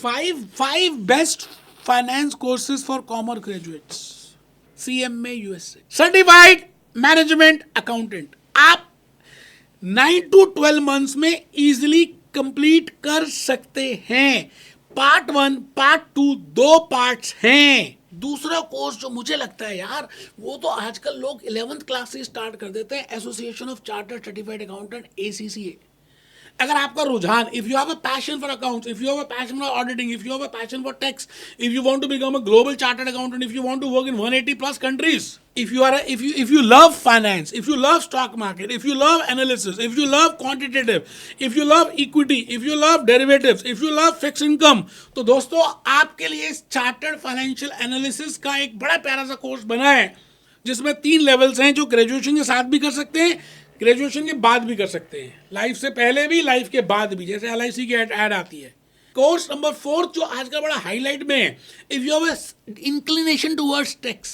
Five best finance courses for commerce graduates, CMA USA, certified management accountant. आप 9 to 12 months में easily complete कर सकते हैं। Part 1, part 2 दो पार्ट्स हैं। दूसरा कोर्स जो मुझे लगता है यार, वो तो आजकल लोग 11th क्लास से स्टार्ट कर देते हैं, association of chartered certified accountant, ACCA। अगर आपका रुझान, if you have a passion for accounts, if you have a passion for auditing, if you have a passion for tax, if you want to become a global chartered accountant, if you want to work in 180 plus countries, if you love finance, if you love stock market, if you love analysis, if you love quantitative, if you love equity, if you love derivatives, if you love fixed income, तो दोस्तों आपके लिए chartered financial analysis का एक बड़ा प्यारा सा course बना है, जिसमें 3 लेवल्स हैं जो ग्रेजुएशन के साथ भी कर सकते हैं, ग्रेजुएशन के बाद भी कर सकते हैं, लाइफ से पहले भी, लाइफ के बाद भी, जैसे LIC की ऐड आती है। कोर्स नंबर 4 जो आज का बड़ा हाईलाइट में है, if you have inclination towards tax,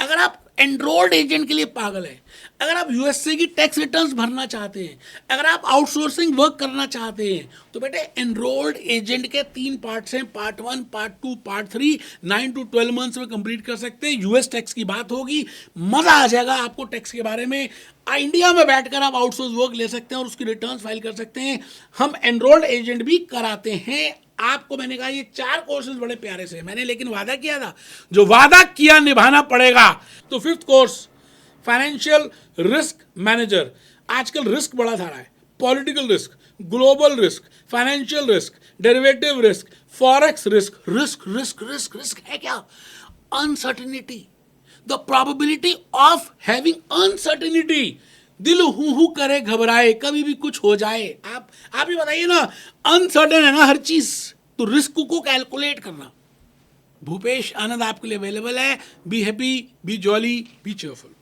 अगर आप एनरोल्ड एजेंट के लिए पागल है, अगर आप USA की टैक्स रिटर्न्स भरना चाहते हैं, अगर आप आउटसोर्सिंग वर्क करना चाहते हैं, तो बेटे एनरोल्ड एजेंट के 3 पार्ट्स हैं, part 1, part 2, part 3, 9 to 12 months में कंप्लीट कर सकते हैं। US टैक्स की बात होगी, मजा आ जाएगा आपको टैक्स के बारे में। इंडिया में बैठकर आप आउटसोर्स वर्क ले सकते हैं और उसकी रिटर्न्स फाइल कर सकते हैं। हम एनरोल्ड एजेंट भी कराते हैं। आपको मैंने कहा ये 4 कोर्सेज बड़े प्यारे से, मैंने लेकिन वादा किया था, जो वादा किया निभाना पड़ेगा। तो 5th course financial risk manager. आजकल रिस्क बड़ा सारा है, political risk, global risk, financial risk, derivative risk, forex risk. Risk risk risk risk है क्या? Uncertainty, the probability of having uncertainty. दिल हु करे, घबराए, कभी भी कुछ हो जाए। आप ही बताइए ना, अनसर्टेन है ना हर चीज, तो रिस्क को कैलकुलेट करना। भूपेश आनंद आपके लिए अवेलेबल है। Be happy, B jolly, B cheerful.